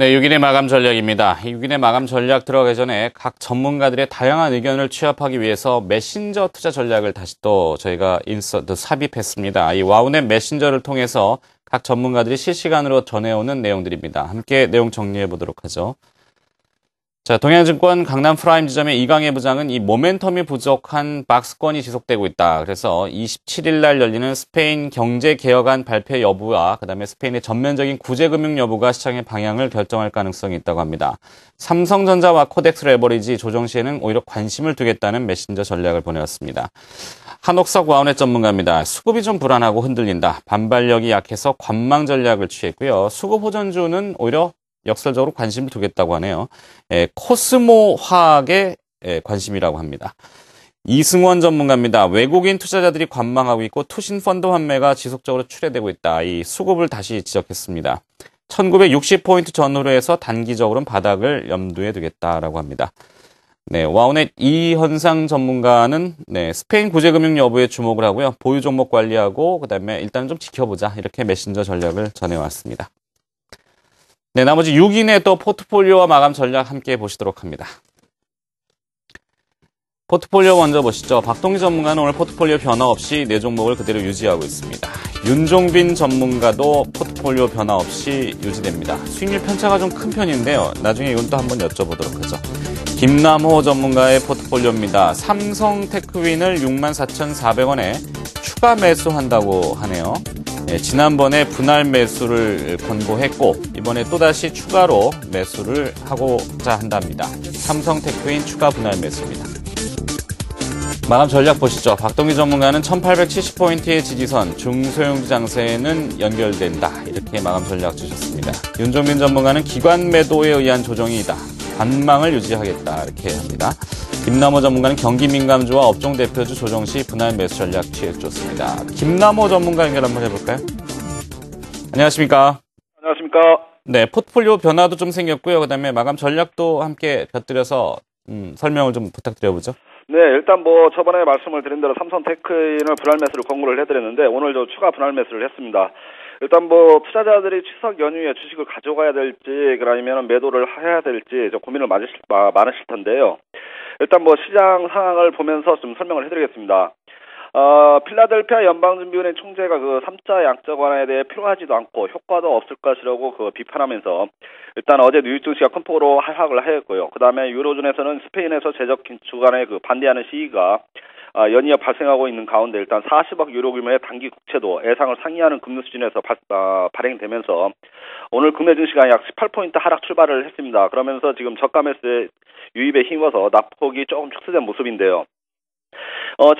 네, 6일의 마감 전략입니다. 6일의 마감 전략 들어가기 전에 각 전문가들의 다양한 의견을 취합하기 위해서 메신저 투자 전략을 다시 또 저희가 삽입했습니다. 이 와우넷 메신저를 통해서 각 전문가들이 실시간으로 전해오는 내용들입니다. 함께 내용 정리해 보도록 하죠. 자, 동양증권 강남 프라임 지점의 이강혜 부장은 이 모멘텀이 부족한 박스권이 지속되고 있다. 그래서 27일 날 열리는 스페인 경제개혁안 발표 여부와 그다음에 스페인의 전면적인 구제금융 여부가 시장의 방향을 결정할 가능성이 있다고 합니다. 삼성전자와 코덱스 레버리지 조정 시에는 오히려 관심을 두겠다는 메신저 전략을 보내왔습니다. 한옥석 와우넷 전문가입니다. 수급이 좀 불안하고 흔들린다. 반발력이 약해서 관망 전략을 취했고요. 수급 호전주는 오히려 역설적으로 관심을 두겠다고 하네요. 코스모 화학에 관심이라고 합니다. 이승원 전문가입니다. 외국인 투자자들이 관망하고 있고 투신 펀드 환매가 지속적으로 출회되고 있다. 이 수급을 다시 지적했습니다. 1960포인트 전후로 해서 단기적으로는 바닥을 염두에 두겠다라고 합니다. 네, 와우넷 이현상 전문가는 스페인 구제금융 여부에 주목을 하고요. 보유 종목 관리하고 그다음에 일단 좀 지켜보자. 이렇게 메신저 전략을 전해왔습니다. 네, 나머지 6인의 또 포트폴리오와 마감 전략 함께 보시도록 합니다. 포트폴리오 먼저 보시죠. 박동기 전문가는 오늘 포트폴리오 변화 없이 4종목을 그대로 유지하고 있습니다. 윤종빈 전문가도 포트폴리오 변화 없이 유지됩니다. 수익률 편차가 좀 큰 편인데요. 나중에 이건 또 한번 여쭤보도록 하죠. 김남호 전문가의 포트폴리오입니다. 삼성테크윈을 64,400원에 추가 매수한다고 하네요. 지난번에 분할 매수를 권고했고 이번에 또다시 추가로 매수를 하고자 한답니다. 삼성테크윈 추가 분할 매수입니다. 마감 전략 보시죠. 박동기 전문가는 1870포인트의 지지선, 중소형주 장세에는 연결된다. 이렇게 마감 전략 주셨습니다. 윤종민 전문가는 기관 매도에 의한 조정이다. 관망을 유지하겠다. 이렇게 합니다. 김남호 전문가는 경기 민감주와 업종 대표주 조정 시 분할 매수 전략 취해줬습니다. 김남호 전문가 연결 한번 해볼까요? 안녕하십니까? 안녕하십니까? 네, 포트폴리오 변화도 좀 생겼고요. 그다음에 마감 전략도 함께 곁들여서 설명을 좀 부탁드려보죠. 네, 일단 저번에 말씀을 드린 대로 삼성테크인을 분할 매수를 권고를 해드렸는데 오늘 추가 분할 매수를 했습니다. 일단 투자자들이 추석 연휴에 주식을 가져가야 될지 아니면 매도를 해야 될지 고민을 많으실 텐데요. 일단 시장 상황을 보면서 좀 설명을 해드리겠습니다. 필라델피아 연방준비은행 총재가 3자 양적 완화에 대해 필요하지도 않고 효과도 없을 것이라고 비판하면서 일단 어제 뉴욕 증시가 큰 폭으로 하락을 하였고요. 그 다음에 유로존에서는 스페인에서 재적 긴축안에 반대하는 시위가 연이어 발생하고 있는 가운데 일단 40억 유로 규모의 단기 국채도 예상을 상회하는 금리 수준에서 발행되면서 오늘 국내 증시가 약 18포인트 하락 출발을 했습니다. 그러면서 지금 저가 매수의 유입에 힘입어서 낙폭이 조금 축소된 모습인데요.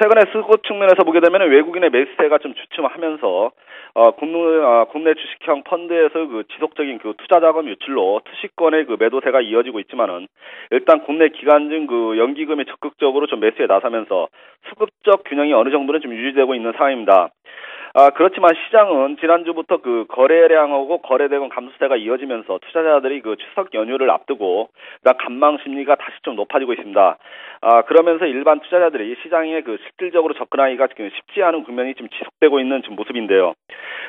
최근에 수급 측면에서 보게 되면 외국인의 매수세가 좀 주춤하면서 국내 주식형 펀드에서 지속적인 투자 자금 유출로 투시권의 매도세가 이어지고 있지만은 일단 국내 기관증 연기금이 적극적으로 좀 매수에 나서면서 수급적 균형이 어느 정도는 좀 유지되고 있는 상황입니다. 그렇지만 시장은 지난주부터 거래량하고 거래대금 감소세가 이어지면서 투자자들이 추석 연휴를 앞두고 관망 심리가 다시 좀 높아지고 있습니다. 그러면서 일반 투자자들이 시장에 실질적으로 접근하기가 쉽지 않은 국면이 지금 지속되고 있는 지금 모습인데요.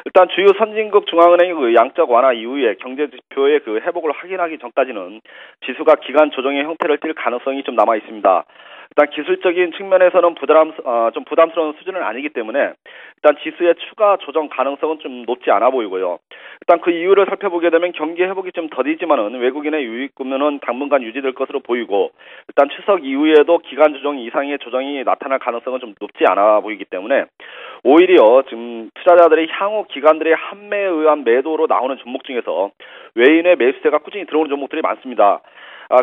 일단 주요 선진국 중앙은행의 양적 완화 이후에 경제 지표의 회복을 확인하기 전까지는 지수가 기간 조정의 형태를 띨 가능성이 좀 남아 있습니다. 일단 기술적인 측면에서는 좀 부담스러운 수준은 아니기 때문에 일단 지수의 추가 조정 가능성은 좀 높지 않아 보이고요. 일단 그 이유를 살펴보게 되면 경기 회복이 좀 더디지만은 외국인의 유입 구매는 당분간 유지될 것으로 보이고 일단 추석 이후에도 기간 조정 이상의 조정이 나타날 가능성은 좀 높지 않아 보이기 때문에 오히려 지금 투자자들이 향후 기관들의 환매에 의한 매도로 나오는 종목 중에서 외인의 매수세가 꾸준히 들어오는 종목들이 많습니다.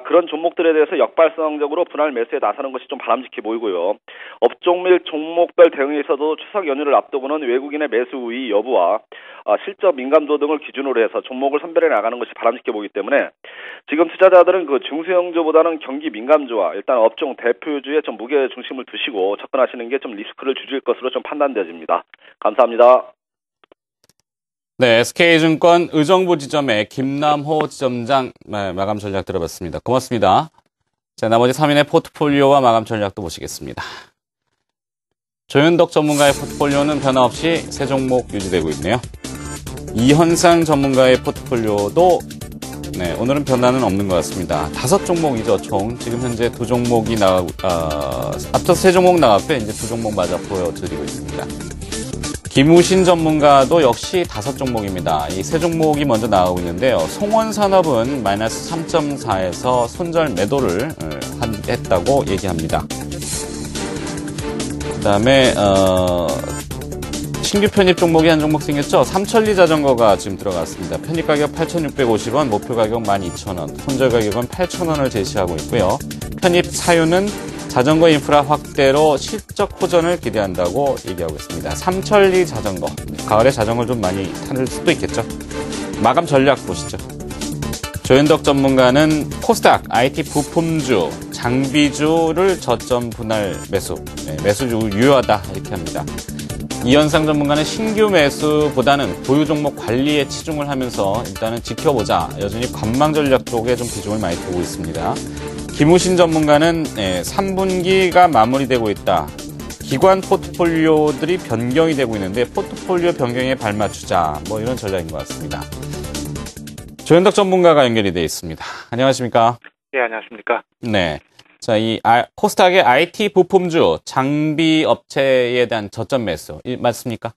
그런 종목들에 대해서 역발상적으로 분할 매수에 나서는 것이 좀 바람직해 보이고요. 업종 및 종목별 대응에 있어도 추석 연휴를 앞두고는 외국인의 매수 우위 여부와 실적 민감도 등을 기준으로 해서 종목을 선별해 나가는 것이 바람직해 보이기 때문에 지금 투자자들은 중소형주보다는 경기 민감주와 일단 업종 대표주에 좀 무게 중심을 두시고 접근하시는 게 좀 리스크를 줄일 것으로 좀 판단되어집니다. 감사합니다. 네, SK증권 의정부 지점의 김남호 지점장 마감 전략 들어봤습니다. 고맙습니다. 자, 나머지 3인의 포트폴리오와 마감 전략도 보시겠습니다. 조윤덕 전문가의 포트폴리오는 변화 없이 세 종목 유지되고 있네요. 이현상 전문가의 포트폴리오도 네, 오늘은 변화는 없는 것 같습니다. 5종목이죠, 총. 지금 현재 2종목이 앞서 3종목 나갔고요. 이제 2종목 마저 보여드리고 있습니다. 김우신 전문가도 역시 5종목입니다. 이 3종목이 먼저 나가고 있는데요. 송원산업은 마이너스 3.4에서 손절 매도를 했다고 얘기합니다. 그 다음에, 신규 편입 종목이 한 종목 생겼죠? 삼천리 자전거가 지금 들어갔습니다. 편입 가격 8,650원, 목표 가격 12,000원, 손절 가격은 8,000원을 제시하고 있고요. 편입 사유는 자전거 인프라 확대로 실적 호전을 기대한다고 얘기하고 있습니다. 삼천리 자전거. 가을에 자전거 좀 많이 탈 수도 있겠죠? 마감 전략 보시죠. 조현덕 전문가는 코스닥, IT 부품주, 장비주를 저점 분할 매수, 매수주 유효하다 이렇게 합니다. 이현상 전문가는 신규 매수보다는 보유 종목 관리에 치중을 하면서 일단은 지켜보자. 여전히 관망 전략 쪽에 좀 비중을 많이 두고 있습니다. 김우신 전문가는 3분기가 마무리되고 있다. 기관 포트폴리오들이 변경이 되고 있는데 포트폴리오 변경에 발맞추자. 뭐 이런 전략인 것 같습니다. 조현덕 전문가가 연결이 되어 있습니다. 안녕하십니까? 예, 안녕하십니까? 네. 자, 코스닥의 IT 부품주 장비 업체에 대한 저점 매수 맞습니까?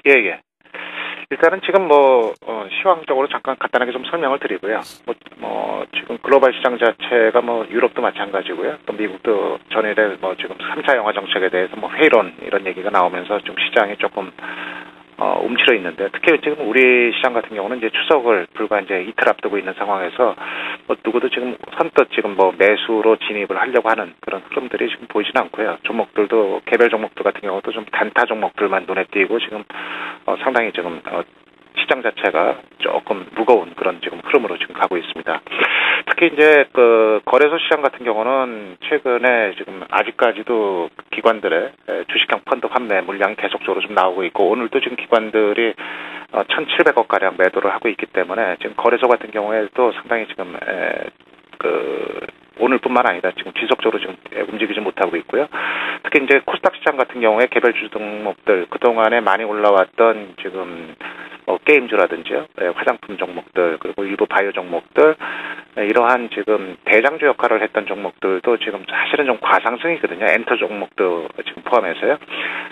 예. 일단은 지금 시황적으로 잠깐 간단하게 좀 설명을 드리고요. 지금 글로벌 시장 자체가 유럽도 마찬가지고요. 또 미국도 전일에 지금 3차 영화 정책에 대해서 회의론 이런 얘기가 나오면서 좀 시장이 조금 움츠러 있는데, 특히 지금 우리 시장 같은 경우는 이제 추석을 불과 이제 이틀 앞두고 있는 상황에서 누구도 지금 선뜻 지금 매수로 진입을 하려고 하는 그런 흐름들이 지금 보이지는 않고요. 종목들도 개별 종목들 같은 경우도 좀 단타 종목들만 눈에 띄고 지금 상당히 지금 시장 자체가 조금 무거운 그런 지금 흐름으로 지금 가고 있습니다. 특히 이제 거래소 시장 같은 경우는 최근에 지금 아직까지도 기관들의 주식형 펀드 판매 물량이 계속적으로 좀 나오고 있고, 오늘도 지금 기관들이 1,700억 가량 매도를 하고 있기 때문에 지금 거래소 같은 경우에도 상당히 지금 오늘뿐만 아니라 지금 지속적으로 지금 움직이지 못하고 있고요. 특히 이제 코스닥 시장 같은 경우에 개별 주 종목들 그동안에 많이 올라왔던 지금 게임주라든지요, 화장품 종목들, 그리고 일부 바이오 종목들, 이러한 지금 대장주 역할을 했던 종목들도 지금 사실은 좀 과상승이거든요. 엔터 종목도 지금 포함해서요.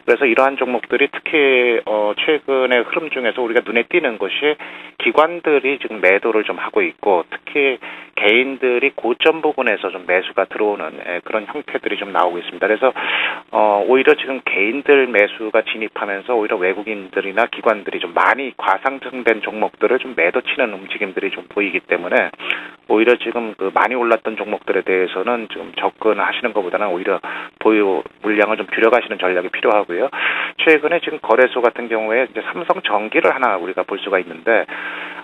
그래서 이러한 종목들이 특히 최근의 흐름 중에서 우리가 눈에 띄는 것이 기관들이 지금 매도를 좀 하고 있고, 특히 개인들이 고점 부분에서 좀 매수가 들어오는 그런 형태들이 좀 나오고 있습니다. 그래서 오히려 지금 개인들 매수가 진입하면서 오히려 외국인들이나 기관들이 좀 많이 과상승된 종목들을 좀 매도치는 움직임들이 좀 보이기 때문에 오히려 지금 많이 올랐던 종목들에 대해서는 좀 접근하시는 것보다는 오히려 보유 물량을 좀 줄여가시는 전략이 필요하고요. 최근에 지금 거래소 같은 경우에 이제 삼성전기를 하나 우리가 볼 수가 있는데,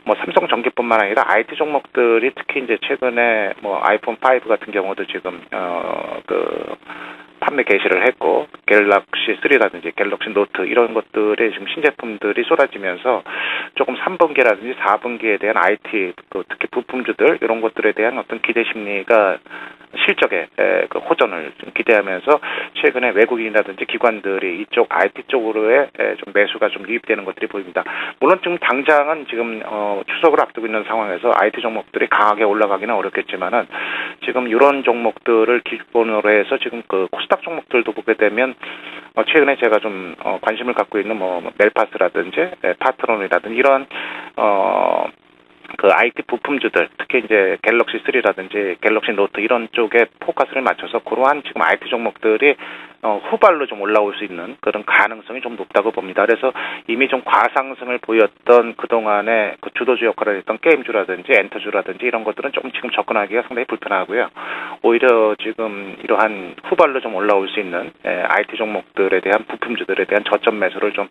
삼성전기뿐만 아니라 IT 종목들이 특히 이제 최근에 아이폰 5 같은 경우도 지금 판매 개시를 했고, 갤럭시 3라든지 갤럭시 노트 이런 것들의 지금 신제품들이 쏟아지면서 조금 3분기라든지 4분기에 대한 IT 특히 부품주들 이런 것들에 대한 어떤 기대 심리가 실적의 호전을 좀 기대하면서 최근에 외국인이라든지 기관들이 이쪽 IT 쪽으로의 좀 매수가 좀 유입되는 것들이 보입니다. 물론 지금 당장은 지금 추석을 앞두고 있는 상황에서 IT 종목들이 강하게 올라가기는 어렵겠지만은 지금 이런 종목들을 기본으로 해서 지금 코스닥 종목들도 보게 되면 최근에 제가 좀 관심을 갖고 있는 멜파스라든지 파트론이라든지 이런 IT 부품주들, 특히 이제 갤럭시 3라든지 갤럭시 노트 이런 쪽에 포커스를 맞춰서 그러한 지금 IT 종목들이 후발로 좀 올라올 수 있는 그런 가능성이 좀 높다고 봅니다. 그래서 이미 좀 과상승을 보였던 그동안에 주도주 역할을 했던 게임주라든지 엔터주라든지 이런 것들은 조금 지금 접근하기가 상당히 불편하고요. 오히려 지금 이러한 후발로 좀 올라올 수 있는 IT 종목들에 대한 부품주들에 대한 저점 매수를 좀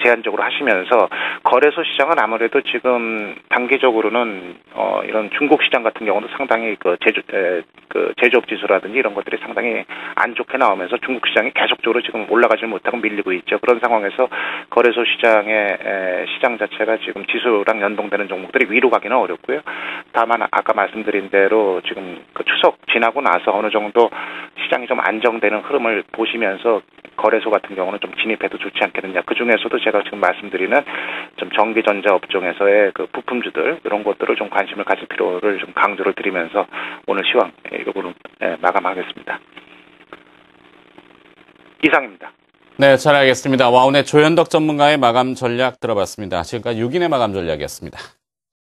제한적으로 하시면서, 거래소 시장은 아무래도 지금 단기적으로는 이런 중국 시장 같은 경우도 상당히 제조업 지수라든지 이런 것들이 상당히 안 좋게 나오면서 중국 시장이 계속적으로 지금 올라가지 못하고 밀리고 있죠. 그런 상황에서 거래소 시장의 시장 자체가 지금 지수랑 연동되는 종목들이 위로 가기는 어렵고요. 다만 아까 말씀드린 대로 지금 추석 지나고 나서 어느 정도 시장이 좀 안정되는 흐름을 보시면서 거래소 같은 경우는 좀 진입해도 좋지 않겠느냐. 그 중에서도 제가 지금 말씀드리는 좀 전기 전자 업종에서의 그 부품주들 이런 것들을 좀 관심을 가질 필요를 좀 강조를 드리면서 오늘 시황 이 부분은 마감하겠습니다. 이상입니다. 네, 잘 알겠습니다. 와운의 조현덕 전문가의 마감 전략 들어봤습니다. 지금까지 6인의 마감 전략이었습니다.